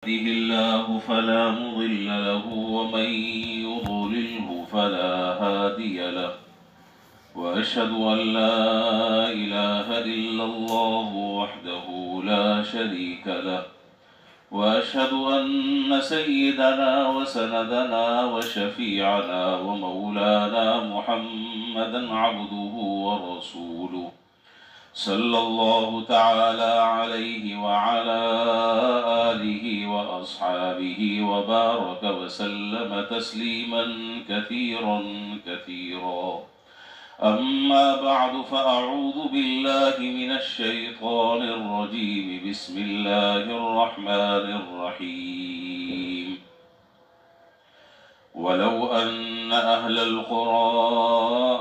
يهده الله فلا مضل له ومن يضلله فلا هادي له وأشهد أن لا إله إلا الله وحده لا شريك له وأشهد أن سيدنا وسندنا وشفيعنا ومولانا محمدا عبده ورسوله صلى الله تعالى عليه وعلى آله وأصحابه وبارك وسلم تسليما كثيرا كثيرا. أما بعد فأعوذ بالله من الشيطان الرجيم. بسم الله الرحمن الرحيم. ولو أن أهل القرى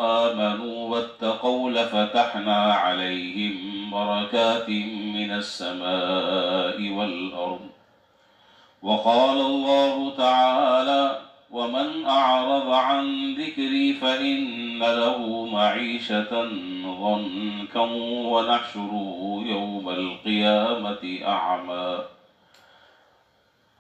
آمنوا واتقوا لفتحنا عليهم بركات من السماء والأرض. وقال الله تعالى: ومن أعرض عن ذكري فإن له معيشة ضنكا ونحشره يوم القيامة أعمى.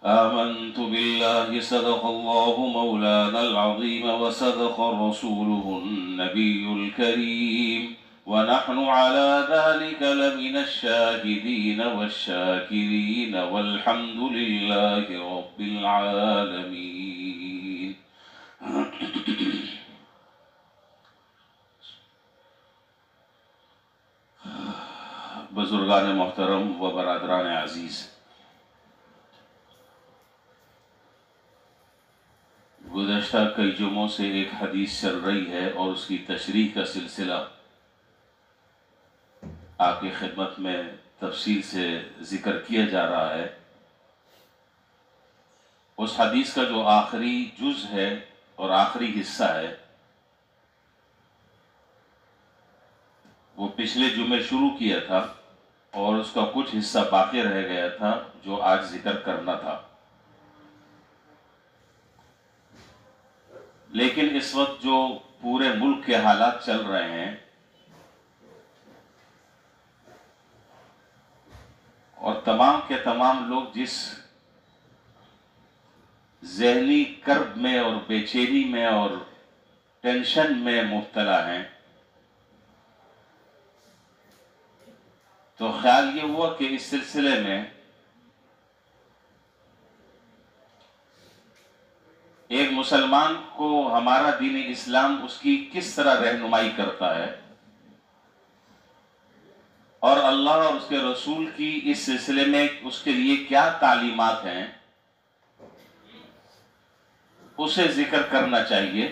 آمنت بالله صدق الله مولانا العظيم وصدق رسوله النبي الكريم ونحن على ذلك لمن الشاهدين والشاكرين والحمد لله رب العالمين. بزرگان محترم و برادران عزیز، گزشتہ کئی جمعوں سے ایک حدیث چل رہی ہے اور اس کی تشریح کا سلسلہ آپ کی خدمت میں تفصیل سے ذکر کیا جا رہا ہے۔ اس حدیث کا جو آخری جز ہے اور آخری حصہ ہے وہ پچھلے جمعے شروع کیا تھا اور اس کا کچھ حصہ باقی رہ گیا تھا جو آج ذکر کرنا تھا، لیکن اس وقت جو پورے ملک کے حالات چل رہے ہیں اور تمام کے تمام لوگ جس ذہنی کرب میں اور بے چینی میں اور ٹینشن میں مبتلا ہیں، تو خیال یہ ہوا کہ اس سلسلے میں ایک مسلمان کو ہمارا دین اسلام اس کی کس طرح رہنمائی کرتا ہے اور اللہ اور اس کے رسول کی اس سلسلے میں اس کے لیے کیا تعلیمات ہیں، اسے ذکر کرنا چاہیے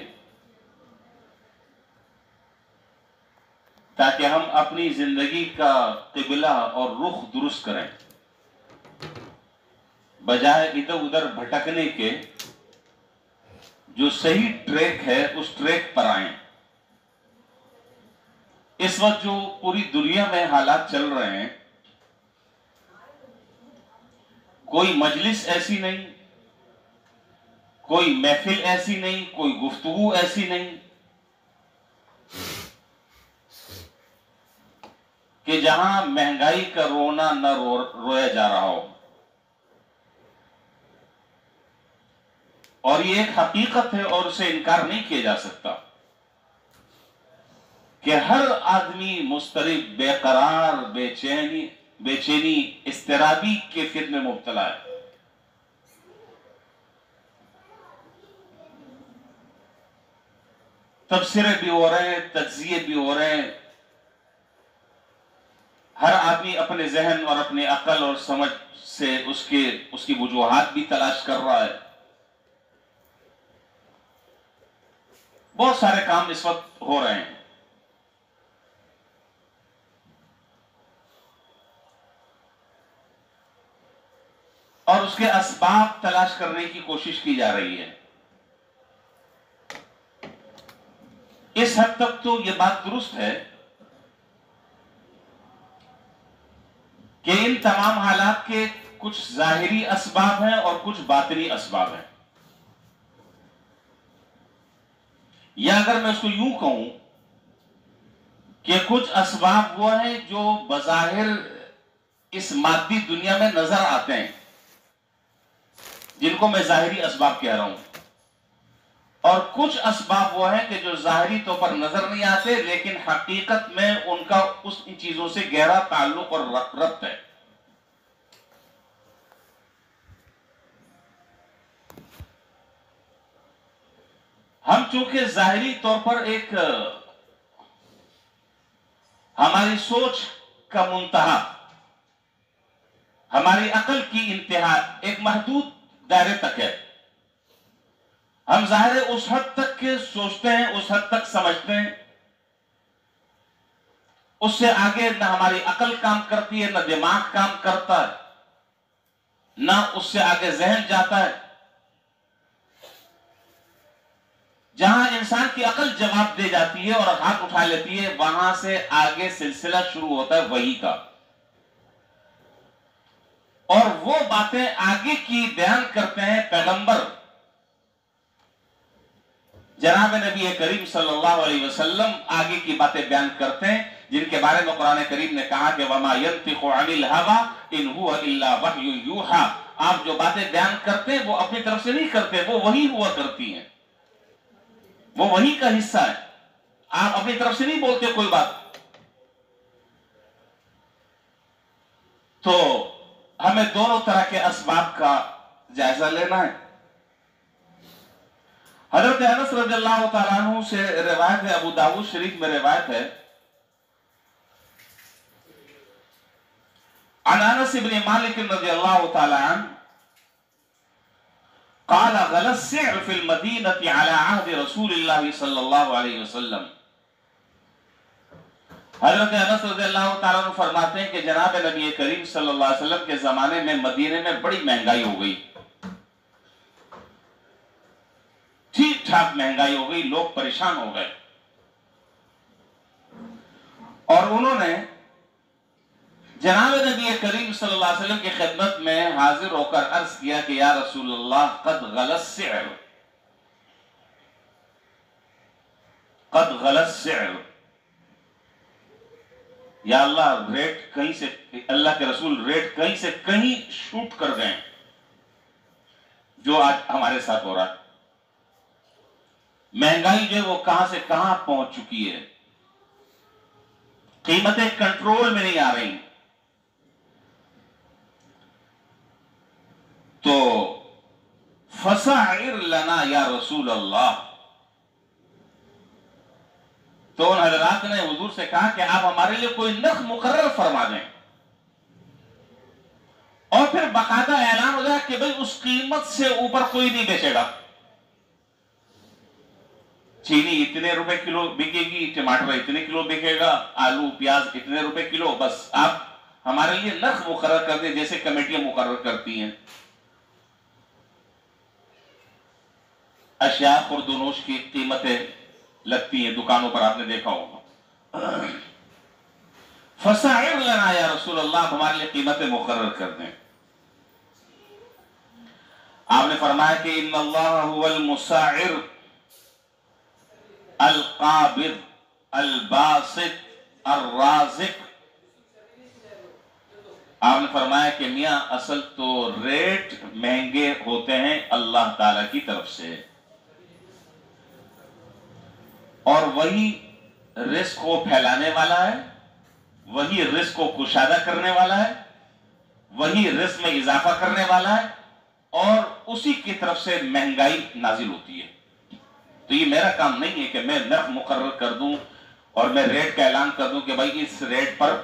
تاکہ ہم اپنی زندگی کا قبلہ اور رخ درست کریں، بجائے ادھر ادھر بھٹکنے کے جو صحیح ٹریک ہے اس ٹریک پر آئیں۔ اس وقت جو پوری دنیا میں حالات چل رہے ہیں، کوئی مجلس ایسی نہیں، کوئی محفل ایسی نہیں، کوئی گفتگو ایسی نہیں کہ جہاں مہنگائی کا رونا نہ رویا جا رہا ہو۔ اور یہ ایک حقیقت ہے اور اسے انکار نہیں کیا جا سکتا کہ ہر آدمی مضطرب، بے قرار، بے چینی، اضطرابی کیفیت میں مبتلا ہے۔ تبصرے بھی ہو رہے ہیں، تجزیے بھی ہو رہے ہیں، ہر آدمی اپنے ذہن اور اپنی عقل اور سمجھ سے اس کی وجوہات بھی تلاش کر رہا ہے۔ بہت سارے کام اس وقت ہو رہے ہیں، اور اس کے اسباب تلاش کرنے کی کوشش کی جا رہی ہے۔ اس حد تک تو یہ بات درست ہے کہ ان تمام حالات کے کچھ ظاہری اسباب ہیں اور کچھ باطنی اسباب ہیں، یا اگر میں اس کو یوں کہوں کہ کچھ اسباب وہ ہیں جو بظاہر اس مادی دنیا میں نظر آتے ہیں، جن کو میں ظاہری اسباب کہہ رہا ہوں، اور کچھ اسباب وہ ہیں کہ جو ظاہری طور پر نظر نہیں آتے لیکن حقیقت میں ان کا ان چیزوں سے گہرا تعلق اور ربط ہے۔ ہم چونکہ ظاہری طور پر ایک ہماری سوچ کا منتہا، ہماری عقل کی انتہا ایک محدود دائرے تک ہے، ہم ظاہر اس حد تک کے سوچتے ہیں، اس حد تک سمجھتے ہیں، اس سے آگے نہ ہماری عقل کام کرتی ہے، نہ دماغ کام کرتا ہے، نہ اس سے آگے ذہن جاتا ہے۔ جہاں انسان کی عقل جواب دے جاتی ہے اور ہاتھ اٹھا لیتی ہے، وہاں سے آگے سلسلہ شروع ہوتا ہے وحی کا، اور وہ باتیں آگے کی بیان کرتے ہیں پیغمبر جناب نبی کریم صلی اللہ علیہ وسلم، آگے کی باتیں بیان کرتے ہیں جن کے بارے میں قرآن کریم نے کہا کہ وَمَا يَنْطِقُ عَنِ الْهَوَىٰ إِنْ هُوَ إِلَّا وَحْيٌ يُوحَىٰ، آپ جو باتیں بیان کرتے ہیں وہ اپنی طرف سے نہیں کرتے، وہ وحی ہوا کرتی ہیں، وہ وحی کا حصہ ہے، آپ اپنی طرف سے نہیں بولتے کوئی بات۔ تو ہمیں دونوں طرح کے اسباب کا جائزہ لینا ہے۔ حضرت انس رضی اللہ تعالیٰ عنہ سے روایت ہے، ابو داؤد شریف میں روایت ہے، عن انس بن مالک رضی اللہ تعالیٰ عنہ قال غلا السعر في المدينة على عهد رسول الله صلی اللہ علیہ وسلم۔ حضرت انس رضی اللہ تعالیٰ عنہ فرماتے ہیں کہ جناب نبی کریم صلی اللہ علیہ وسلم کے زمانے میں مدینے میں بڑی مہنگائی ہو گئی، ٹھیک ٹھاک مہنگائی ہو گئی، لوگ پریشان ہو گئے، اور انہوں نے جناب نبی کریم صلی اللہ علیہ وسلم کی خدمت میں حاضر ہو کر عرض کیا کہ یا رسول اللہ قد غلا السعر، قد غلا السعر، یا اللہ ریٹ کہیں سے، اللہ کے رسول ریٹ کہیں سے کہیں شوٹ کر گئے جو آج ہمارے ساتھ ہو رہا ہے، مہنگائی جو ہے وہ کہاں سے کہاں پہنچ چکی ہے، قیمتیں کنٹرول میں نہیں آ رہی۔ تو فسعر لنا یا رسول اللہ، تو ان حضرات نے حضور سے کہا کہ آپ ہمارے لیے کوئی نرخ مقرر فرما دیں، اور پھر باقاعدہ اعلان ہو جائے کہ بھئی اس قیمت سے اوپر کوئی نہیں بیچے گا، چینی اتنے روپے کلو بکے گی، ٹماٹر اتنے کلو بکے گا، آلو پیاز اتنے روپے کلو، بس آپ ہمارے لیے نرخ مقرر کر دیں جیسے کمیٹیاں مقرر کرتی ہیں۔ اشیاء خورد و نوش کی قیمتیں لگتی ہیں دکانوں پر، آپ نے دیکھا ہوگا۔ فسعر لنا یا رسول اللہ، ہمارے لیے قیمتیں مقرر کر دیں۔ آپ نے فرمایا کہ ان اللہ هو المساعر القابض الباسط الرازق، آپ نے فرمایا کہ میاں اصل تو ریٹ مہنگے ہوتے ہیں اللہ تعالی کی طرف سے، اور وہی رزق کو پھیلانے والا ہے، وہی رزق کو کشادہ کرنے والا ہے، وہی رزق میں اضافہ کرنے والا ہے، اور اسی کی طرف سے مہنگائی نازل ہوتی ہے۔ تو یہ میرا کام نہیں ہے کہ میں نرخ مقرر کر دوں اور میں ریٹ کا اعلان کر دوں کہ بھائی اس ریٹ پر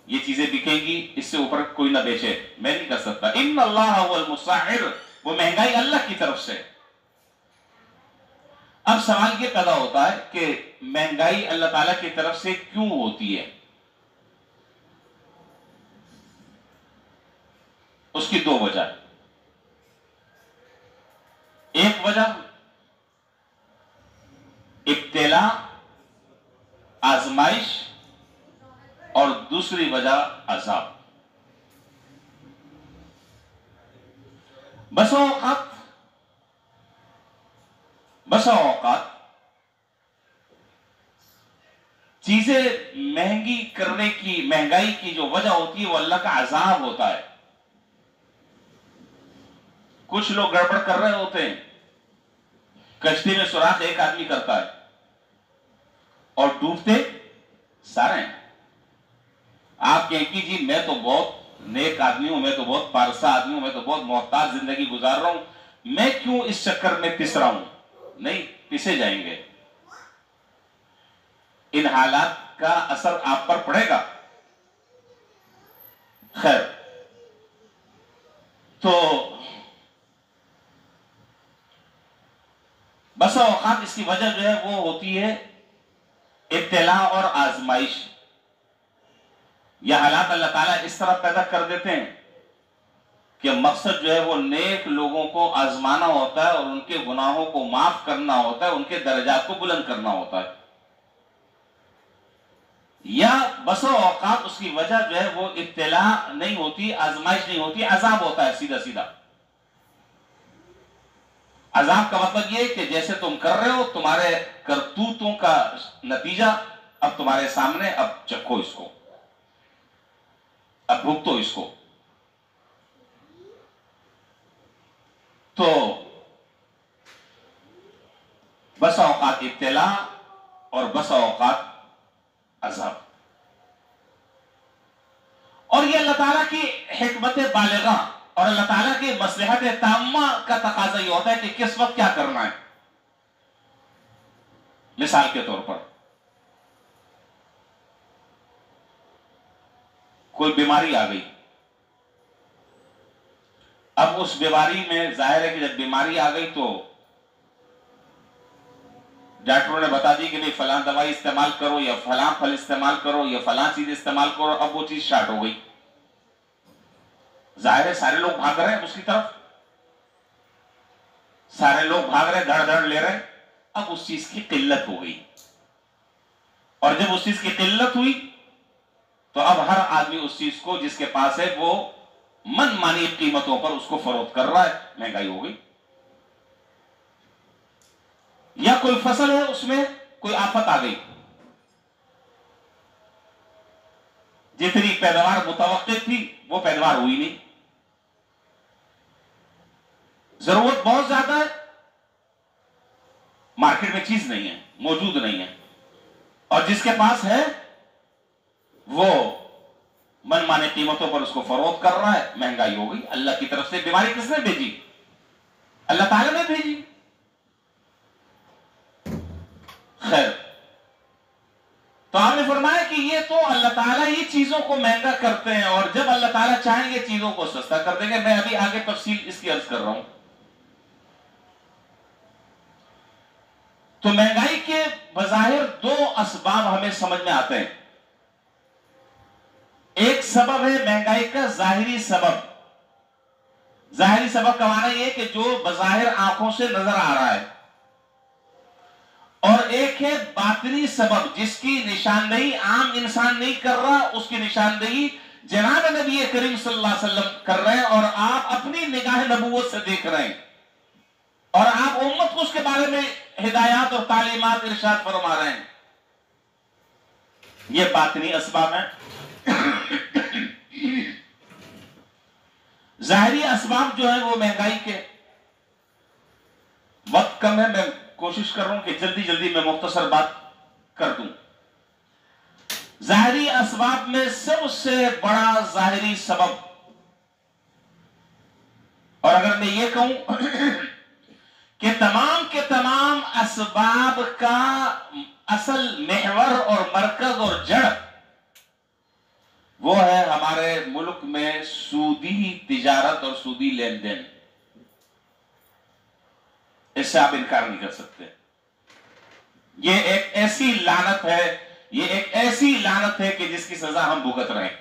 یہ چیزیں بکیں گی، اس سے اوپر کوئی نہ بیچے، میں نہیں کر سکتا۔ ان اللہ هو المساعر، وہ مہنگائی اللہ کی طرف سے۔ اب سوال یہ پیدا ہوتا ہے کہ مہنگائی اللہ تعالیٰ کی طرف سے کیوں ہوتی ہے؟ اس کی دو وجہ، ایک وجہ ابتلا، آزمائش، اور دوسری وجہ عذاب۔ بسا اوقات چیزیں مہنگی کرنے کی، مہنگائی کی جو وجہ ہوتی ہے وہ اللہ کا عذاب ہوتا ہے۔ کچھ لوگ گڑبڑ کر رہے ہوتے ہیں، کشتی میں سوراخ ایک آدمی کرتا ہے اور ڈوبتے سارے ہیں۔ آپ کہیں کہ جی میں تو بہت نیک آدمی ہوں، میں تو بہت پارسا آدمی ہوں، میں تو بہت محتاط زندگی گزار رہا ہوں، میں کیوں اس چکر میں پس رہا ہوں؟ نہیں، پسے جائیں گے، ان حالات کا اثر آپ پر پڑے گا۔ خیر، تو بسا اوقات اس کی وجہ جو ہے وہ ہوتی ہے ابتلاء اور آزمائش۔ یہ حالات اللہ تعالیٰ اس طرح پیدا کر دیتے ہیں کہ مقصد جو ہے وہ نیک لوگوں کو آزمانا ہوتا ہے اور ان کے گناہوں کو معاف کرنا ہوتا ہے، ان کے درجات کو بلند کرنا ہوتا ہے۔ یا بسا اوقات اس کی وجہ جو ہے وہ ابتلاء نہیں ہوتی، آزمائش نہیں ہوتی، عذاب ہوتا ہے سیدھا سیدھا۔ عذاب کا مطلب یہ کہ جیسے تم کر رہے ہو، تمہارے کرتوتوں کا نتیجہ اب تمہارے سامنے، اب چکھو اس کو، اب بھگتو اس کو۔ تو بسا اوقات ابتلاء اور بسا اوقات عذاب، اور یہ اللہ تعالیٰ کی حکمت بالغہ اور اللہ تعالیٰ کی مصلحت تامہ کا تقاضا یہ ہوتا ہے کہ کس وقت کیا کرنا ہے۔ مثال کے طور پر کوئی بیماری آ گئی، اب اس بیماری میں ظاہر ہے کہ جب بیماری آ گئی تو ڈاکٹروں نے بتا دی کہ نہیں فلاں دوائی استعمال کرو یا فلاں پھل استعمال کرو یا فلاں چیز استعمال کرو، اب وہ چیز سٹارٹ ہو گئی۔ ظاہر ہے سارے لوگ بھاگ رہے ہیں اس کی طرف، سارے لوگ بھاگ رہے ہیں، دھڑ دھڑ لے رہے ہیں۔ اب اس چیز کی قلت ہو گئی، اور جب اس چیز کی قلت ہوئی تو اب ہر آدمی اس چیز کو جس کے پاس ہے وہ من مانی قیمتوں پر اس کو فروخت کر رہا ہے، مہنگائی ہو گئی۔ یا کوئی فصل ہے اس میں کوئی آفت آ گئی، جتنی پیداوار متوقع تھی وہ پیداوار ہوئی نہیں، ضرورت بہت زیادہ ہے، مارکیٹ میں چیز نہیں ہے، موجود نہیں ہے، اور جس کے پاس ہے وہ من مانے قیمتوں پر اس کو فروخت کر رہا ہے، مہنگائی ہو گئی۔ اللہ کی طرف سے بیماری کس نے بھیجی؟ اللہ تعالیٰ نے بھیجی۔ خیر، تو آپ نے فرمایا کہ یہ تو اللہ تعالیٰ یہ چیزوں کو مہنگا کرتے ہیں، اور جب اللہ تعالیٰ چاہیں گے چیزوں کو سستا کر دیں گے۔ میں ابھی آگے تفصیل اس کی عرض کر رہا ہوں۔ تو مہنگائی کے بظاہر دو اسباب ہمیں سمجھ میں آتے ہیں۔ ایک سبب ہے مہنگائی کا ظاہری سبب۔ ظاہری سبب کا معنی یہ کہ جو بظاہر آنکھوں سے نظر آ رہا ہے، اور ایک ہے باطنی سبب جس کی نشاندہی عام انسان نہیں کر رہا، اس کی نشاندہی جناب نبی کریم صلی اللہ علیہ وسلم کر رہے ہیں، اور آپ اپنی نگاہ نبوت سے دیکھ رہے ہیں، اور آپ امت کو اس کے بارے میں ہدایات اور تعلیمات ارشاد فرما رہے ہیں۔ یہ باطنی اسباب ہیں۔ ظاہری اسباب جو ہیں وہ مہنگائی کے، وقت کم ہے، میں کوشش کر رہا ہوں کہ جلدی جلدی میں مختصر بات کر دوں۔ ظاہری اسباب میں سب سے بڑا ظاہری سبب، اور اگر میں یہ کہوں کہ تمام کے تمام اسباب کا اصل محور اور مرکز اور جڑ وہ ہے ہمارے ملک میں سودی تجارت اور سودی لین دین۔ اس سے آپ انکار نہیں کر سکتے۔ یہ ایک ایسی لعنت ہے، یہ ایک ایسی لعنت ہے کہ جس کی سزا ہم بھگت رہے ہیں،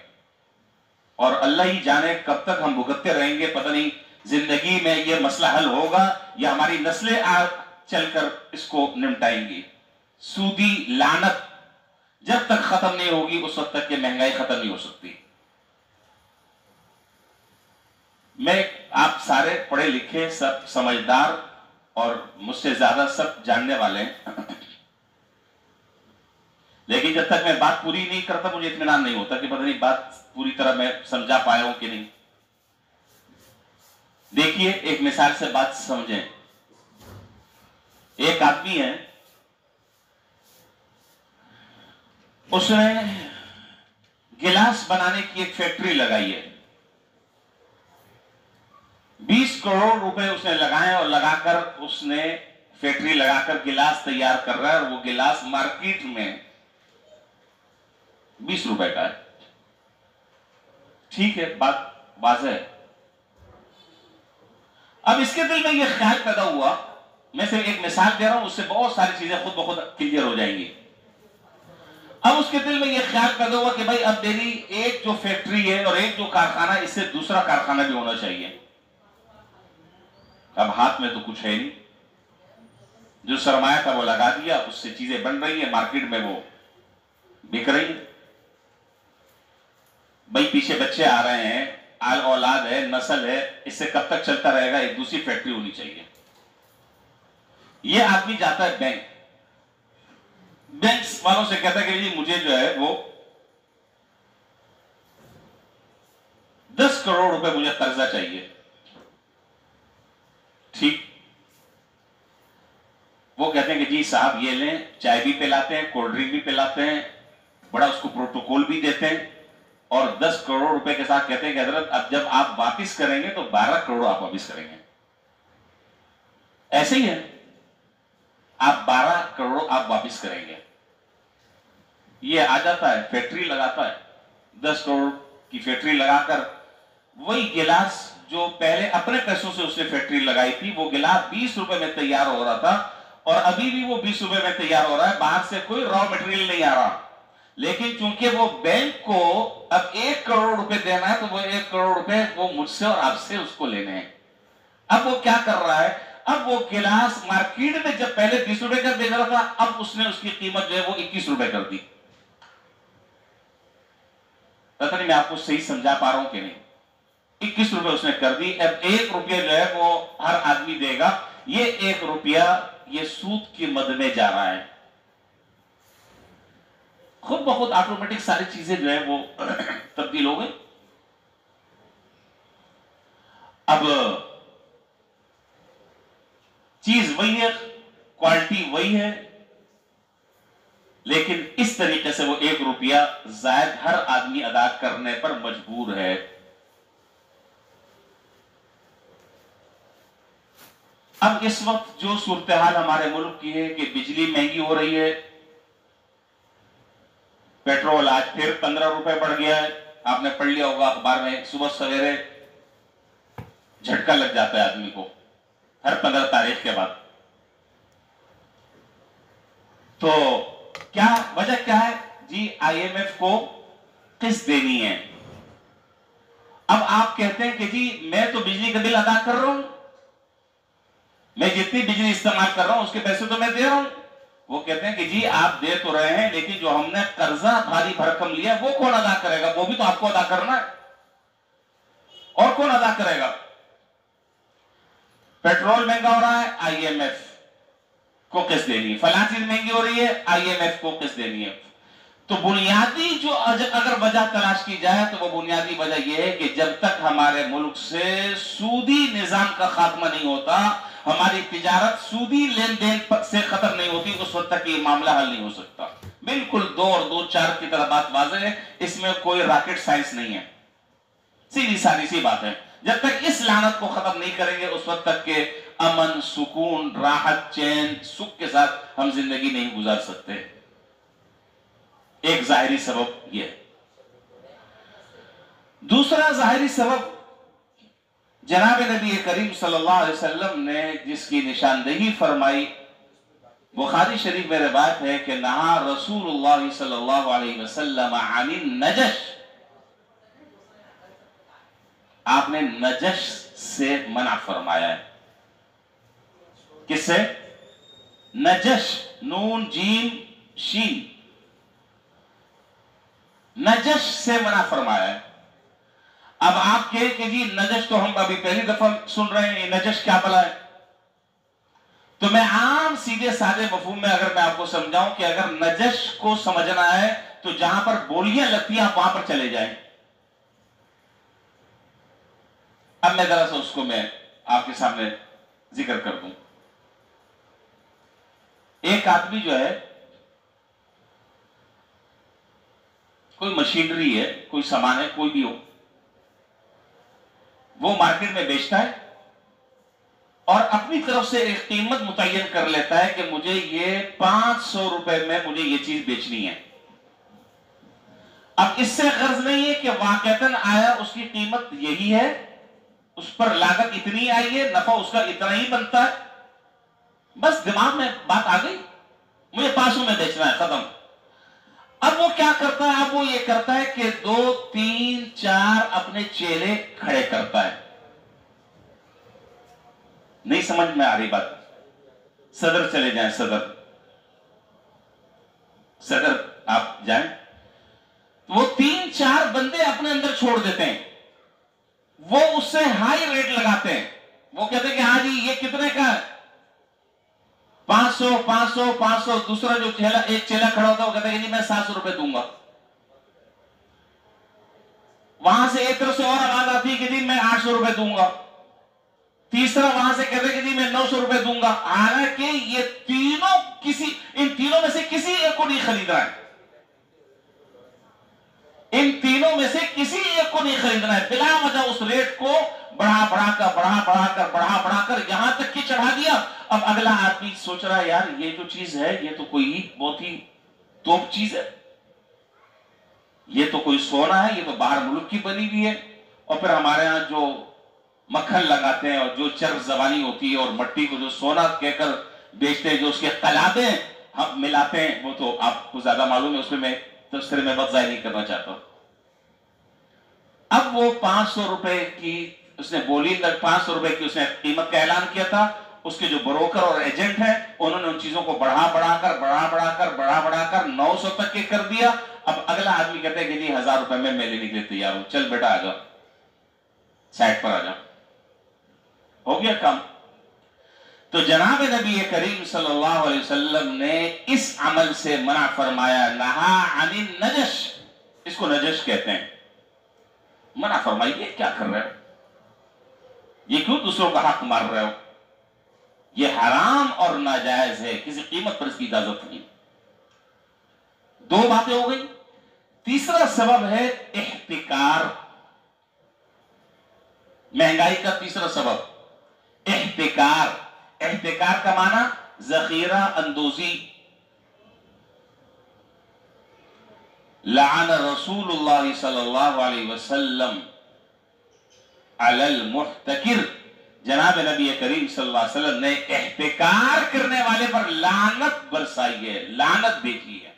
اور اللہ ہی جانے کب تک ہم بھگتتے رہیں گے۔ پتہ نہیں زندگی میں یہ مسئلہ حل ہوگا یا ہماری نسلیں چل کر اس کو نمٹائیں گی۔ سودی لعنت جب تک ختم نہیں ہوگی اس وقت تک یہ مہنگائی ختم نہیں ہو سکتی۔ میں آپ سارے پڑھے لکھے، سب سمجھدار اور مجھ سے زیادہ سب جاننے والے ہیں، لیکن جب تک میں بات پوری نہیں کرتا مجھے اطمینان نہیں ہوتا کہ پتہ نہیں بات پوری طرح میں سمجھا پایا ہوں کہ نہیں۔ دیکھیے ایک مثال سے بات سمجھیں. ایک آدمی ہے, اس نے گلاس بنانے کی ایک فیکٹری لگائی ہے. 20 کروڑ روپے اس نے لگائے اور لگا کر اس نے فیکٹری لگا کر گلاس تیار کر رہا ہے, اور وہ گلاس مارکیٹ میں 20 روپے کا ہے. ٹھیک ہے, بات واضح ہے. اب اس کے دل میں یہ خیال پیدا ہوا, میں صرف ایک مثال دے رہا ہوں, اس سے بہت ساری چیزیں خود بخود کلیئر ہو جائیں گی. اب اس کے دل میں یہ خیال پیدا ہوا کہ بھائی اب میری ایک جو فیکٹری ہے اور ایک جو کارخانہ ہے, اس سے دوسرا کارخانہ بھی ہونا چاہیے. اب ہاتھ میں تو کچھ ہے نہیں, جو سرمایہ تھا وہ لگا دیا, اس سے چیزیں بن رہی ہیں, مارکیٹ میں وہ بک رہی ہیں. بھائی پیچھے بچے آ رہے ہیں, آل اولاد ہے, نسل ہے, اس سے کب تک چلتا رہے گا, ایک دوسری فیکٹری ہونی چاہیے. یہ آدمی جاتا ہے بینک والوں سے کہتا ہے کہ جی مجھے جو ہے وہ 10 کروڑ روپے مجھے قرضہ چاہیے. ٹھیک, وہ کہتے ہیں کہ جی صاحب یہ لیں, چائے بھی پلاتے ہیں, کولڈ ڈرنک بھی پلاتے ہیں, بڑا اس کو پروٹوکول بھی دیتے ہیں, اور 10 کروڑ روپے کے ساتھ کہتے ہیں کہ حضرت اب جب آپ واپس کریں گے تو 12 کروڑ آپ واپس کریں گے. ایسے ہی ہے, آپ 12 کروڑ آپ واپس کریں گے. یہ آ جاتا ہے, فیکٹری لگاتا ہے, 10 کروڑ کی فیکٹری لگا کر وہی گلاس جو پہلے اپنے پیسوں سے اس نے فیکٹری لگائی تھی, وہ گلاس 20 روپے میں تیار ہو رہا تھا, اور ابھی بھی وہ 20 روپے میں تیار ہو رہا ہے, باہر سے کوئی را مٹیریل نہیں آ رہا. لیکن چونکہ وہ بینک کو اب 1 کروڑ روپے دینا ہے, تو وہ 1 کروڑ روپے وہ مجھ سے اور آپ سے اس کو لینے ہیں. اب وہ کیا کر رہا ہے, اب وہ گلاس مارکیٹ میں جب پہلے 20 روپے کا بیچ رہا تھا, اب اس نے اس کی قیمت جو ہے وہ 21 روپے کر دی. پتہ نہیں میں آپ کو صحیح سمجھا پا رہا ہوں کہ نہیں. 21 روپے اس نے کر دی. اب 1 روپیہ جو ہے وہ ہر آدمی دے گا. یہ 1 روپیہ یہ سود کی مد میں جا رہا ہے. خود بخود آٹومیٹک ساری چیزیں جو ہے وہ تبدیل ہو گئی. اب چیز وہی ہے, کوالٹی وہی ہے, لیکن اس طریقے سے وہ 1 روپیہ زائد ہر آدمی ادا کرنے پر مجبور ہے. اب اس وقت جو صورتحال ہمارے ملک کی ہے کہ بجلی مہنگی ہو رہی ہے, پیٹرول آج پھر 15 روپے بڑھ گیا ہے. آپ نے پڑھ لیا ہوگا اخبار میں, صبح سویرے جھٹکا لگ جاتا ہے آدمی کو ہر 15 تاریخ کے بعد. تو کیا وجہ کیا ہے جی؟ آئی ایم ایف کو قسط دینی ہے. اب آپ کہتے ہیں کہ جی میں تو بجلی کا بل ادا کر رہا ہوں, میں جتنی بجلی استعمال کر رہا ہوں اس کے پیسے تو میں دے رہا ہوں. وہ کہتے ہیں کہ جی آپ دے تو رہے ہیں, لیکن جو ہم نے قرضہ بھاری بھرکم لیا وہ کون ادا کرے گا؟ وہ بھی تو آپ کو ادا کرنا ہے. اور کون ادا کرے گا؟ پیٹرول مہنگا ہو رہا ہے, آئی ایم ایف کو قسط دینی ہے. فلاں چیز مہنگی ہو رہی ہے, آئی ایم ایف کو قسط دینی ہے. تو بنیادی جو اگر وجہ تلاش کی جائے تو وہ بنیادی وجہ یہ ہے کہ جب تک ہمارے ملک سے سودی نظام کا خاتمہ نہیں ہوتا, ہماری تجارت سودی لین دین سے ختم نہیں ہوتی, اس وقت تک یہ معاملہ حل نہیں ہو سکتا. بالکل 2 اور 2 4 کی طرح بات واضح ہے, اس میں کوئی راکٹ سائنس نہیں ہے, سیدھی سادی سی بات ہے. جب تک اس لعنت کو ختم نہیں کریں گے اس وقت تک کہ امن, سکون, راحت, چین, سکھ کے ساتھ ہم زندگی نہیں گزار سکتے. ایک ظاہری سبب یہ. دوسرا ظاہری سبب جناب نبی کریم صلی اللہ علیہ وسلم نے جس کی نشاندہی فرمائی, بخاری شریف میں روایت ہے کہ نہا رسول اللہ صلی اللہ علیہ وسلم عن النجش, آپ نے نجش سے منع فرمایا ہے. کس سے؟ نجش, نون جیم شین, نجش سے منع فرمایا ہے. اب آپ کہے کہ جی نجش تو ہم ابھی پہلی دفعہ سن رہے ہیں, یہ نجش کیا بلا ہے؟ تو میں عام سیدھے سادے مفہوم میں اگر میں آپ کو سمجھاؤں کہ اگر نجش کو سمجھنا ہے تو جہاں پر بولیاں لگتی ہیں آپ وہاں پر چلے جائیں. اب میں ذرا سا اس کو میں آپ کے سامنے ذکر کر دوں. ایک آدمی جو ہے کوئی مشینری ہے، کوئی سامان ہے، کوئی بھی ہو، وہ مارکیٹ میں بیچتا ہے اور اپنی طرف سے ایک قیمت متعین کر لیتا ہے کہ مجھے یہ 500 روپے میں مجھے یہ چیز بیچنی ہے. اب اس سے غرض نہیں ہے کہ واقعتاً آیا اس کی قیمت یہی ہے، اس پر لاگت اتنی آئی ہے، نفع اس کا اتنا ہی بنتا ہے، بس دماغ میں بات آ گئی مجھے 500 میں بیچنا ہے، ختم. اب وہ کیا کرتا ہے؟ اب وہ یہ کرتا ہے کہ 2 3 4 اپنے چیلے کھڑے کرتا ہے. نہیں سمجھ میں آ رہی بات؟ صدر چلے جائیں، صدر آپ جائیں، وہ 3 4 بندے اپنے اندر چھوڑ دیتے ہیں. وہ اس سے ہائی ریٹ لگاتے ہیں. وہ کہتے ہیں کہ ہاں جی یہ کتنے کا ہے؟ 500 500 500. دوسرا جو ایک چیلا کھڑا ہوتا ہے وہ کہتا ہے کہ جی میں 700 روپے دوں گا. وہاں سے ایک طرف سے اور آواز آتی ہے کہ جی میں 800 روپے دوں گا. تیسرا وہاں سے کہتے ہیں کہ جی میں 900 روپے دوں گا. حالانکہ یہ ان تینوں میں سے کسی ایک کو نہیں خریدنا ہے. ان تینوں میں سے کسی ایک کو نہیں خریدنا ہے. بلا وجہ اس ریٹ کو بڑھا کر یہاں تک کہ چڑھا دیا. اب اگلا آدمی سوچ رہا ہے یار یہ جو چیز ہے یہ تو کوئی بہت ہی توپ چیز ہے، یہ تو کوئی سونا ہے، یہ تو باہر ملک کی بنی ہوئی ہے. اور پھر ہمارے ہاں جو مکھن لگاتے ہیں اور جو چرب زبانی ہوتی ہے اور مٹی کو جو سونا کہہ کر بیچتے ہیں، جو اس کے قلابیں ہم ملاتے ہیں، وہ تو آپ کو زیادہ معلوم ہے، اس میں تذکرے میں وقت ضائع نہیں کرنا چاہتا. اب وہ 500 روپے کی اس نے بولی تک 500 روپے کی اس نے قیمت کا اعلان کیا تھا. اس کے جو بروکر اور ایجنٹ ہیں انہوں نے ان چیزوں کو بڑھا کر 900 تک کے کر دیا. اب اگلا آدمی کہتے ہیں کہ جی 1000 روپے میں لینے کے لیے تیار ہوں. چل بیٹا آ جاؤ، سائٹ پر آ جاؤ، ہو گیا کام. تو جناب نبی کریم صلی اللہ علیہ وسلم نے اس عمل سے منع فرمایا. نہا عن النجش، اس کو نجش کہتے ہیں. منع فرمائیے، کیا کر رہے ہو؟ یہ کیوں دوسروں کا حق مار رہے ہو؟ یہ حرام اور ناجائز ہے، کسی قیمت پر اس کی اجازت نہیں. 2 باتیں ہو گئی. تیسرا سبب ہے احتکار. مہنگائی کا تیسرا سبب احتکار. احتکار کا معنی ذخیرہ اندوزی. لعن رسول اللہ صلی اللہ علیہ وسلم علی المحتکر. جناب نبی کریم صلی اللہ علیہ وسلم نے احتکار کرنے والے پر لعنت برسائی ہے، لعنت بھیجی ہے.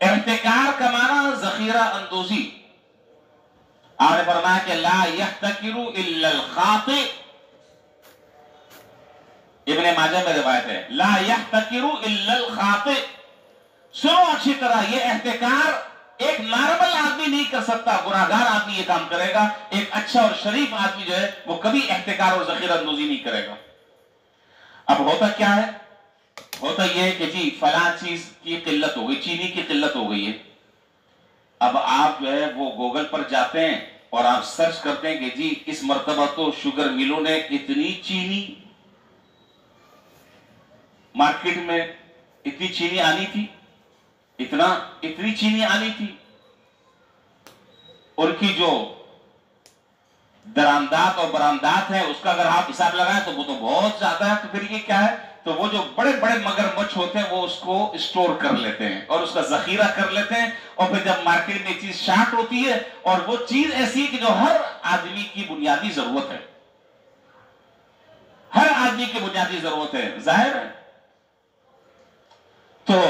احتکار کا معنی ذخیرہ اندوزی. آپ نے فرمایا کہ لا یحتکر الا الخاطئ. ابن ماجہ میں روایت ہے لا یحتکر الا الخاطئ. سنو اچھی طرح، یہ احتکار ایک نارمل آدمی نہیں کر سکتا، گناہگار آدمی یہ کام کرے گا. ایک اچھا اور شریف آدمی جو ہے وہ کبھی احتکار اور ذخیرہ اندوزی نہیں کرے گا. اب ہوتا کیا ہے؟ ہوتا یہ ہے کہ جی فلاں چیز کی قلت ہو گئی، چینی کی قلت ہو گئی ہے. اب آپ جو ہے وہ گوگل پر جاتے ہیں اور آپ سرچ کرتے ہیں کہ جی اس مرتبہ تو شوگر ملوں نے اتنی چینی، مارکیٹ میں اتنی چینی آنی تھی، اتنی چینی آنی تھی. ان کی جو درآمدات اور برآمدات ہیں اس کا اگر آپ حساب لگائیں تو وہ تو بہت زیادہ ہے. تو پھر یہ کیا ہے؟ تو وہ جو بڑے بڑے مگرمچھ ہوتے ہیں وہ اس کو اسٹور کر لیتے ہیں اور اس کا ذخیرہ کر لیتے ہیں. اور پھر جب مارکیٹ میں چیز شارٹ ہوتی ہے، اور وہ چیز ایسی ہے کہ جو ہر آدمی کی بنیادی ضرورت ہے، ہر آدمی کی بنیادی ضرورت ہے، ظاہر ہے. تو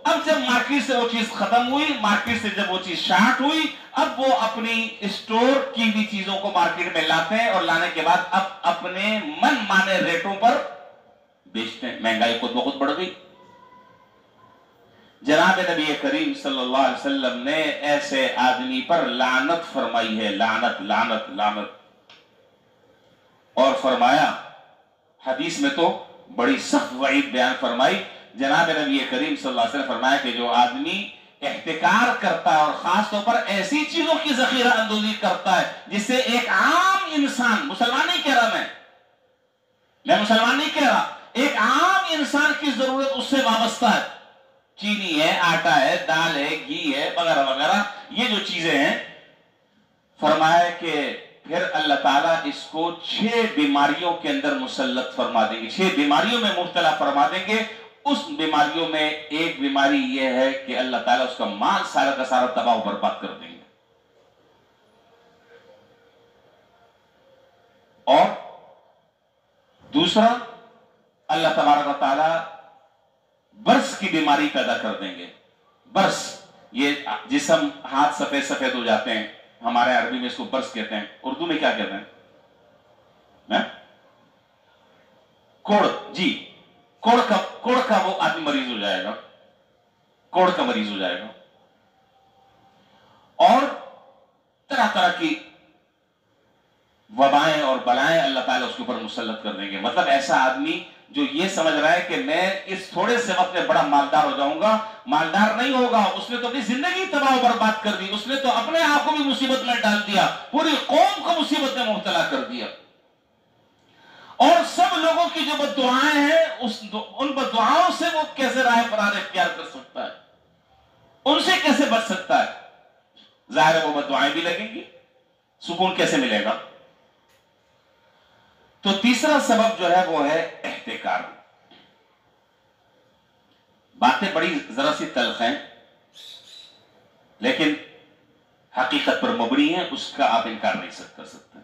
اب جب مارکیٹ سے وہ چیز ختم ہوئی، مارکیٹ سے جب وہ چیز شارٹ ہوئی، اب وہ اپنی اسٹور کی بھی چیزوں کو مارکیٹ میں لاتے ہیں اور لانے کے بعد اب اپنے من مانے ریٹوں پر بیچتے ہیں. مہنگائی خود بخود بڑھ گئی. جناب نبی کریم صلی اللہ علیہ وسلم نے ایسے آدمی پر لعنت فرمائی ہے، لعنت لعنت لعنت. اور فرمایا، حدیث میں تو بڑی سخت وعید بیان فرمائی. جناب نبی کریم صلی اللہ علیہ وسلم فرمایا کہ جو آدمی احتکار کرتا ہے اور خاص طور پر ایسی چیزوں کی ذخیرہ اندوزی کرتا ہے جس سے ایک عام انسان، مسلمان نہیں کہہ رہا، میں مسلمان نہیں کہہ رہا، ایک عام انسان کی ضرورت اس سے وابستہ ہے، چینی ہے، آٹا ہے، دال ہے، گھی ہے، وغیرہ وغیرہ، یہ جو چیزیں ہیں، فرمایا کہ پھر اللہ تعالیٰ اس کو 6 بیماریوں کے اندر مسلط فرما دیں گے، 6 بیماریوں میں مبتلا فرما دیں گے۔ اس بیماریوں میں ایک بیماری یہ ہے کہ اللہ تعالیٰ اس کا مال سارا کا سارا تباہ و برباد کر دیں گے، اور دوسرا اللہ تبارک و تعالیٰ برس کی بیماری پیدا کر دیں گے۔ برس، یہ جسم ہاتھ سفید سفید ہو جاتے ہیں، ہمارے عربی میں اس کو برس کہتے ہیں، اردو میں کیا کہتے ہیں؟ کوڑ، جی، کوڑ کا وہ آدمی مریض ہو جائے گا، کوڑ کا مریض ہو جائے گا، اور طرح طرح کی وبائیں اور بلائیں اللہ تعالیٰ اس کے اوپر مسلط کر دیں گے۔ مطلب ایسا آدمی جو یہ سمجھ رہا ہے کہ میں اس تھوڑے سے وقت میں بڑا مالدار ہو جاؤں گا، مالدار نہیں ہوگا، اس نے تو اپنی زندگی تباہ و برباد کر دی، اس نے تو اپنے آپ کو بھی مصیبت میں ڈال دیا، پوری قوم کو مصیبت میں مبتلا کر دیا، اور سب لوگوں کی جو بد دعائیں ہیں ان بد دعاؤں سے وہ کیسے راہ فرار اختیار کر سکتا ہے، ان سے کیسے بچ سکتا ہے؟ ظاہر ہے وہ بد دعائیں بھی لگیں گی، سکون کیسے ملے گا؟ تو تیسرا سبب جو ہے وہ ہے احتکار۔ باتیں بڑی ذرا سی تلخ ہیں لیکن حقیقت پر مبنی ہے، اس کا آپ انکار نہیں کر سکتے۔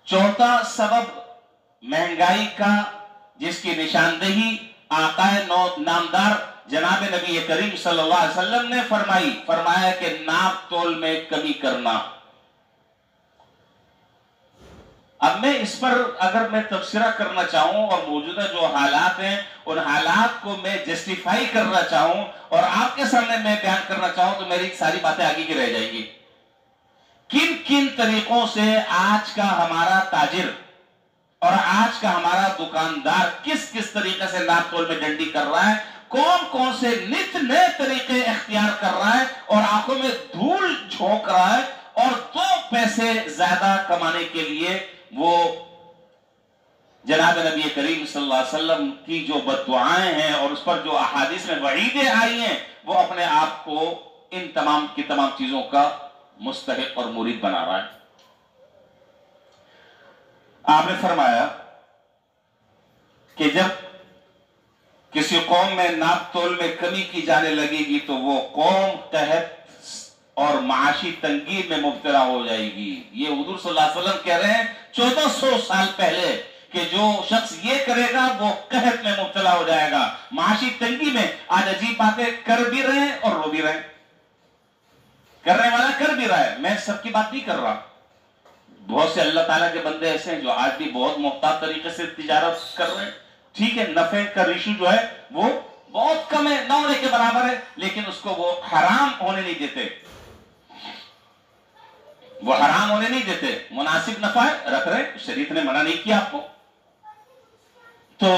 چوتھا سبب مہنگائی کا، جس کی نشاندہی آقا نامدار جناب نبی کریم صلی اللہ علیہ وسلم نے فرمایا کہ ناپ تول میں کمی کرنا۔ اب میں اس پر اگر میں تبصرہ کرنا چاہوں اور موجودہ جو حالات ہیں ان حالات کو میں جسٹیفائی کرنا چاہوں اور آپ کے سامنے میں بیان کرنا چاہوں تو میری ساری باتیں آگے کی رہ جائیں گی۔ کن کن طریقوں سے آج کا ہمارا تاجر اور آج کا ہمارا دکاندار کس کس طریقے سے ناپ تول میں ڈنڈی کر رہا ہے، کون کون سے نت نئے طریقے اختیار کر رہا ہے اور آنکھوں میں دھول جھونک رہا ہے، اور 2 پیسے زیادہ کمانے کے لیے وہ جناب نبی کریم صلی اللہ علیہ وسلم کی جو بد دعائیں ہیں اور اس پر جو احادیث میں وعیدیں آئی ہیں، وہ اپنے آپ کو ان تمام کی تمام چیزوں کا مستحق اور مرید بنا رہا ہے۔ آپ نے فرمایا کہ جب کسی قوم میں ناپ تول میں کمی کی جانے لگے گی تو وہ قوم قحط اور معاشی تنگی میں مبتلا ہو جائے گی۔ یہ حضور صلی اللہ علیہ وسلم کہہ رہے ہیں 1400 سال پہلے کہ جو شخص یہ کرے گا وہ قحط میں مبتلا ہو جائے گا، معاشی تنگی میں۔ آج عجیب باتیں کر بھی رہے ہیں اور رو بھی رہے ہیں، کرنے والا کر بھی رہا ہے، میں سب کی بات نہیں کر رہا، بہت سے اللہ تعالیٰ کے بندے ایسے ہیں جو آج بھی بہت محتاط طریقے سے تجارت کر رہے ہیں، ٹھیک ہے، نفع کا ریشو جو ہے وہ بہت کم ہے، نہ ہونے کے برابر ہے، لیکن اس کو وہ حرام ہونے نہیں دیتے، وہ حرام ہونے نہیں دیتے، مناسب نفع ہے رکھ رہے، شریعت نے منع نہیں کیا آپ کو۔ تو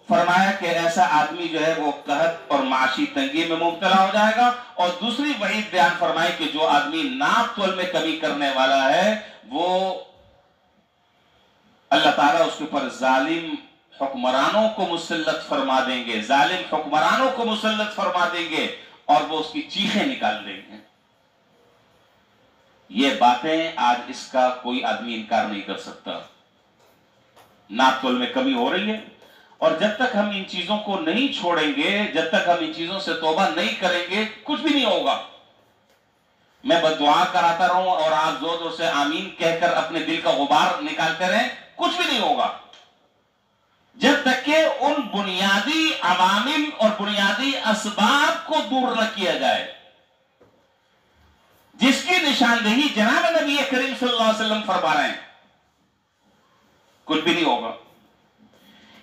فرمایا کہ ایسا آدمی جو ہے وہ قحط اور معاشی تنگی میں مبتلا ہو جائے گا، اور دوسری وعید بیان فرمائی کہ جو آدمی ناپ تول میں کمی کرنے والا ہے وہ اللہ تعالیٰ اس کے اوپر ظالم حکمرانوں کو مسلط فرما دیں گے، ظالم حکمرانوں کو مسلط فرما دیں گے اور وہ اس کی چیخیں نکال دیں گے۔ یہ باتیں آج اس کا کوئی آدمی انکار نہیں کر سکتا۔ ناپ تول میں کمی ہو رہی ہے، اور جب تک ہم ان چیزوں کو نہیں چھوڑیں گے، جب تک ہم ان چیزوں سے توبہ نہیں کریں گے، کچھ بھی نہیں ہوگا۔ میں بد دعا کراتا رہوں اور آپ زور زور سے آمین کہہ کر اپنے دل کا غبار نکالتے رہیں، کچھ بھی نہیں ہوگا جب تک کہ ان بنیادی عوامل اور بنیادی اسباب کو دور نہ کیا جائے جس کی نشاندہی جناب نبی کریم صلی اللہ علیہ وسلم فرما رہے ہیں، کچھ بھی نہیں ہوگا۔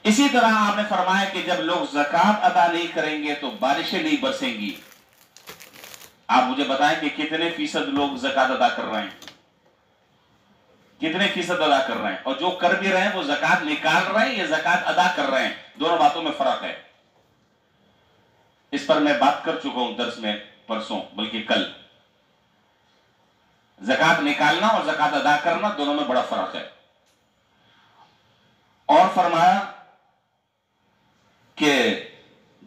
اسی طرح آپ نے فرمایا کہ جب لوگ زکوٰۃ ادا نہیں کریں گے تو بارشیں نہیں برسیں گی۔ آپ مجھے بتائیں کہ کتنے فیصد لوگ زکوٰۃ ادا کر رہے ہیں، کتنے فیصد ادا کر رہے ہیں، اور جو کر بھی رہے ہیں وہ زکوٰۃ نکال رہے ہیں یا زکوٰۃ ادا کر رہے ہیں، دونوں باتوں میں فرق ہے۔ اس پر میں بات کر چکا ہوں درس میں پرسوں بلکہ کل۔ زکوٰۃ نکالنا اور زکوٰۃ ادا کرنا دونوں میں بڑا فرق ہے، اور فرمایا کہ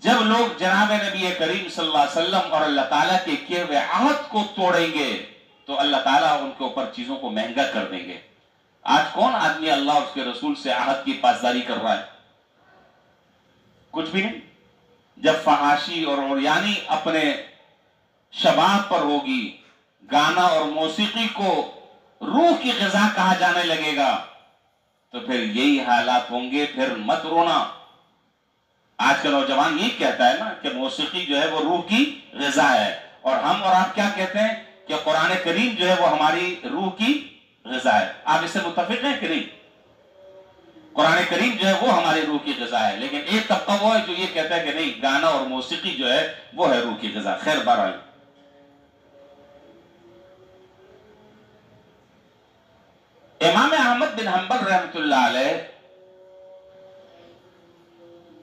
جب لوگ جناب نبی کریم صلی اللہ علیہ وسلم اور اللہ تعالیٰ کے کیے ہوئے عہد کو توڑیں گے تو اللہ تعالیٰ ان کے اوپر چیزوں کو مہنگا کر دیں گے. آج کون آدمی اللہ اور اس کے رسول سے عہد کی پاسداری کر رہا ہے؟ کچھ بھی نہیں. جب فحاشی اور عریانی اپنے شباب پر ہوگی، گانا اور موسیقی کو روح کی غذا کہا جانے لگے گا، تو پھر یہی حالات ہوں گے. پھر مت رونا. آج کا نوجوان یہی کہتا ہے نا کہ موسیقی جو ہے وہ روح کی غذا ہے، اور ہم اور آپ کیا کہتے ہیں کہ قرآن کریم جو ہے وہ ہماری روح کی غذا ہے. آپ اس سے متفق ہیں کہ نہیں؟ قرآن کریم جو ہے وہ ہماری روح کی غذا ہے، لیکن ایک طبقہ وہ ہے جو یہ کہتا ہے کہ نہیں، گانا اور موسیقی جو ہے وہ ہے روح کی غذا. خیر بہرحال، امام احمد بن حنبل رحمۃ اللہ علیہ،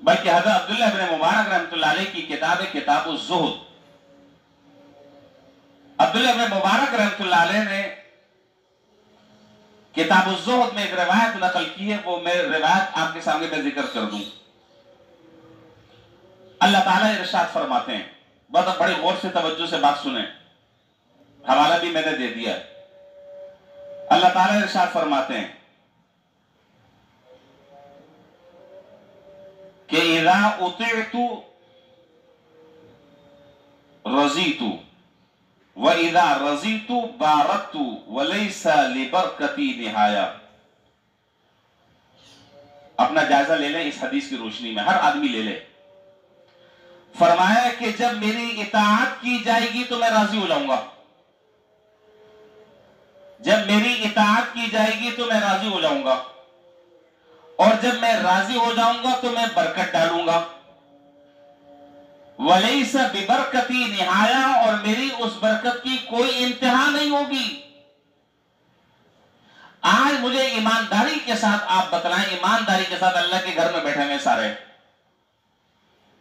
بلکہ حضرت عبداللہ بن مبارک رحمۃ اللہ علیہ کی کتاب ہے کتاب الزہد. عبداللہ بن مبارک رحمۃ اللہ علیہ نے کتاب الزہد میں ایک روایت نقل کی ہے، وہ میں روایت آپ کے سامنے میں ذکر کر دوں. اللہ تعالیٰ ارشاد فرماتے ہیں، بہت بڑے غور سے توجہ سے بات سنیں، حوالہ بھی میں نے دے دیا. اللہ تعالیٰ ارشاد فرماتے ہیں کہ اذا اطعت رضیت واذا رضیت بارکت وليس لبرکتی نہایہ. اپنا جائزہ لے لیں اس حدیث کی روشنی میں، ہر آدمی لے لے. فرمایا کہ جب میری اطاعت کی جائے گی تو میں راضی ہو جاؤں گا، جب میری اطاعت کی جائے گی تو میں راضی ہو جاؤں گا، اور جب میں راضی ہو جاؤں گا تو میں برکت ڈالوں گا. وَلَيْسَ بِبَرْكَتِي نِہَایَہ، اور میری اس برکت کی کوئی انتہا نہیں ہوگی. آج مجھے ایمانداری کے ساتھ آپ بتلائیں، ایمانداری کے ساتھ اللہ کے گھر میں بیٹھے ہوئے سارے،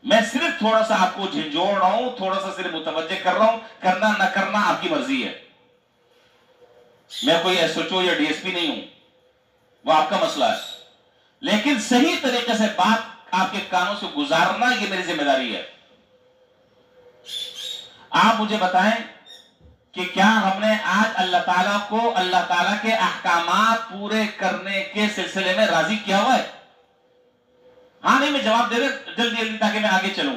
میں صرف تھوڑا سا آپ کو جھنجھوڑ رہا ہوں، تھوڑا سا صرف متوجہ کر رہا ہوں، کرنا نہ کرنا آپ کی مرضی ہے. میں کوئی ایس ایچ او یا ڈی ایس پی نہیں ہوں، وہ آپ کا مسئلہ ہے، لیکن صحیح طریقے سے بات آپ کے کانوں سے گزارنا یہ میری ذمہ داری ہے. آپ مجھے بتائیں کہ کیا ہم نے آج اللہ تعالیٰ کو اللہ تعالیٰ کے احکامات پورے کرنے کے سلسلے میں راضی کیا ہوا ہے؟ ہاں نہیں، میں جواب دے دیں جلدی جلدی تاکہ میں آگے چلوں.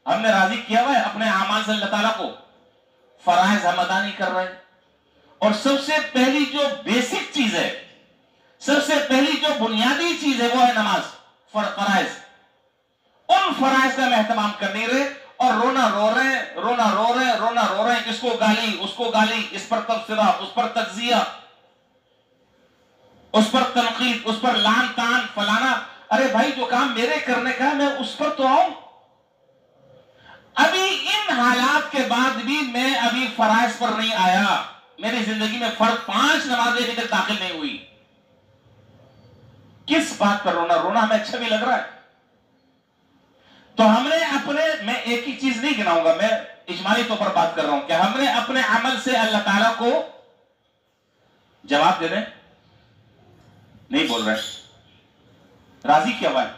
ہم نے راضی کیا ہوا ہے اپنے اعمال سے اللہ تعالیٰ کو؟ فرائض ہم ادا نہیں کر رہے. اور سب سے پہلی جو بیسک چیز ہے، سب سے پہلی جو بنیادی چیز ہے وہ ہے نماز. فرائض، ان فرائض کا ہم اہتمام کر نہیں رہے، اور رونا رو رہے ہیں، اس کو گالی، اس کو گالی، اس پر تبصرہ، اس پر تجزیہ، اس پر تنقید، اس پر لان تان فلانا. ارے بھائی، جو کام میرے کرنے کا ہے میں اس پر تو آؤں. ابھی ان حالات کے بعد بھی میں ابھی فرائض پر نہیں آیا. میری زندگی میں فرض 5 نمازیں ابھی تک داخل نہیں ہوئی. کس بات پر رونا ہمیں اچھا بھی لگ رہا ہے. تو ہم نے اپنے، میں ایک ہی چیز نہیں گناؤں گا، میں اجمالی طور پر بات کر رہا ہوں کہ ہم نے اپنے عمل سے اللہ تعالیٰ کو جواب دے دیں، نہیں بول رہے، راضی کیا ہوا ہے،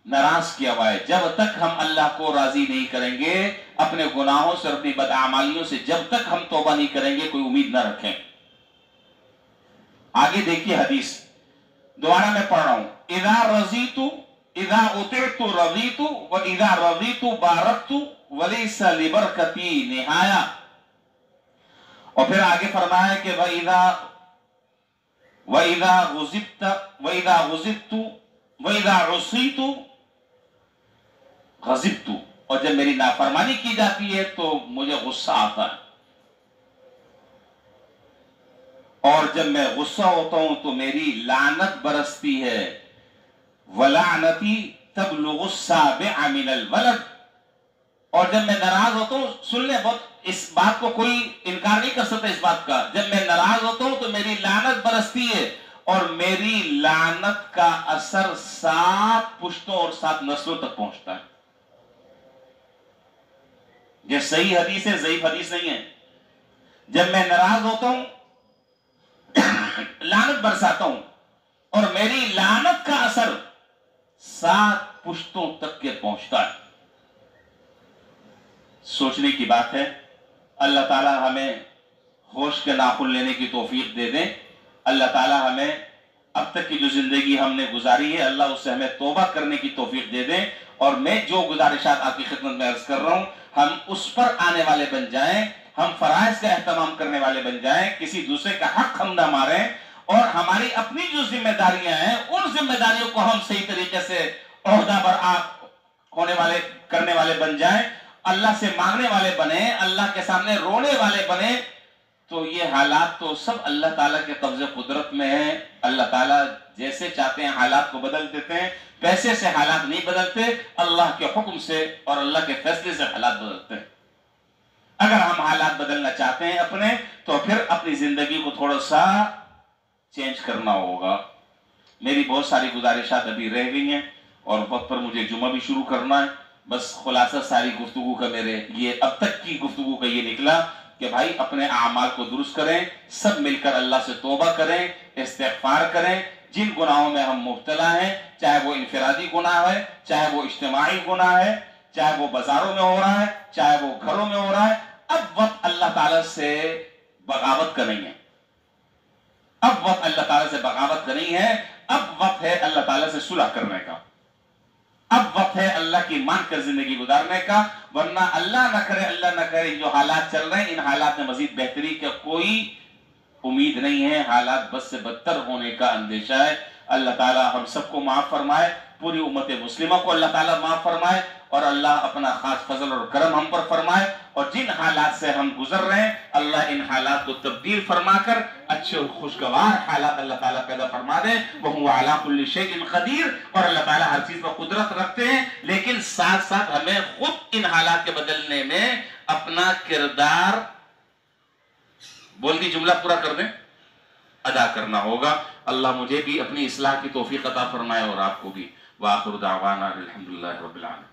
ناراض کیا ہوا ہے. جب تک ہم اللہ کو راضی نہیں کریں گے، اپنے گناہوں سے اور اپنی بدعمالیوں سے جب تک ہم توبہ نہیں کریں گے، کوئی امید نہ رکھیں. آگے دیکھیے حدیث، دوبارہ میں پڑھ رہا ہوں. اذا رضیت، اذا اطعت رضیت واذا رضیت بارکت وليس لبرکتی نہایہ. اور پھر آگے فرمایا کہ وَإِذَا غُضِبْتُ وَإِذَا عُصِيتُ غَضِبْتُ، اور جب میری نافرمانی کی جاتی ہے تو مجھے غصہ آتا ہے، اور جب میں غصہ ہوتا ہوں تو میری لعنت برستی ہے. وَلَعْنَتِي تَبْلُغُ السَّابِعَ مِنَ الْوَلَدِ، اور جب میں ناراض ہوتا ہوں، سن لیں، بہت اس بات کو کوئی انکار نہیں کر سکتا اس بات کا، جب میں ناراض ہوتا ہوں تو میری لعنت برستی ہے، اور میری لعنت کا اثر 7 پشتوں اور 7 نسلوں تک پہنچتا ہے. یہ صحیح حدیث ہے، ضعیف حدیث نہیں ہے. جب میں ناراض ہوتا ہوں لعنت برساتا ہوں، اور میری لعنت کا اثر 7 پشتوں تک کے پہنچتا ہے۔ سوچنے کی بات ہے۔ اللہ تعالی ہمیں ہوش کے ناخن لینے کی توفیق دے دیں۔ اللہ تعالی ہمیں اب تک کی جو زندگی ہم نے گزاری ہے، اللہ اس سے ہمیں توبہ کرنے کی توفیق دے دیں، اور میں جو گزارشات آپ کی خدمت میں عرض کر رہا ہوں، ہم اس پر آنے والے بن جائیں، ہم فرائض کا اہتمام کرنے والے بن جائیں، کسی دوسرے کا حق ہم نہ ماریں، اور ہماری اپنی جو ذمہ داریاں ہیں ان ذمہ داریوں کو ہم صحیح طریقے سے عہدہ برآ ہونے والے کرنے والے بن جائیں، اللہ سے مانگنے والے بنیں، اللہ کے سامنے رونے والے بنیں، تو یہ حالات تو سب اللہ تعالیٰ کے قبضے قدرت میں ہیں۔ اللہ تعالیٰ جیسے چاہتے ہیں حالات کو بدل دیتے ہیں، پیسے سے حالات نہیں بدلتے، اللہ کے حکم سے اور اللہ کے فیصلے سے حالات بدلتے ہیں۔ اگر ہم حالات بدلنا چاہتے ہیں اپنے، تو پھر اپنی زندگی کو تھوڑا سا چینج کرنا ہوگا۔ میری بہت ساری گزارشات ابھی رہ گئی ہیں، اور وقت پر مجھے جمعہ بھی شروع کرنا ہے۔ بس خلاصہ ساری گفتگو کا میرے یہ اب تک کی گفتگو کا یہ نکلا کہ بھائی اپنے اعمال کو درست کریں، سب مل کر اللہ سے توبہ کریں، استغفار کریں۔ جن گناہوں میں ہم مبتلا ہیں، چاہے وہ انفرادی گناہ ہے، چاہے وہ اجتماعی گناہ ہے، چاہے وہ بازاروں میں ہو رہا ہے، چاہے وہ گھروں میں ہو رہا ہے، اب وقت اللہ تعالیٰ سے بغاوت کا نہیں ہے۔ اب وقت اللہ تعالیٰ سے بغاوت کا نہیں ہے، اب وقت ہے اللہ تعالیٰ سے صلح کرنے کا، اب وقت ہے اللہ کی مان کر زندگی گزارنے کا، ورنہ اللہ نہ کرے جو حالات چل رہے ہیں، ان حالات میں مزید بہتری کا کوئی امید نہیں ہے، حالات بد سے بدتر ہونے کا اندیشہ ہے۔ اللہ تعالیٰ ہم سب کو معاف فرمائے، پوری امت مسلمہ کو اللہ تعالیٰ معاف فرمائے، اور اللہ اپنا خاص فضل اور کرم ہم پر فرمائے، اور جن حالات سے ہم گزر رہے ہیں اللہ ان حالات کو تبدیل فرما کر اچھے اور خوشگوار حالات اللہ تعالیٰ پیدا فرما دے۔ وَهُوَ عَلَىٰ كُلِّ شَيْءٍ قَدِيرٌ، اور اللہ تعالیٰ ہر چیز پر قدرت رکھتے ہیں، لیکن ساتھ ساتھ ہمیں خود ان حالات کے بدلنے میں اپنا کردار، بول دی جملہ پورا کر دیں، ادا کرنا ہوگا۔ اللہ مجھے بھی اپنی اصلاح کی توفیق عطا فرمائے اور آپ کو بھی۔ وآخر دعوانا الحمدللہ رب العالمین۔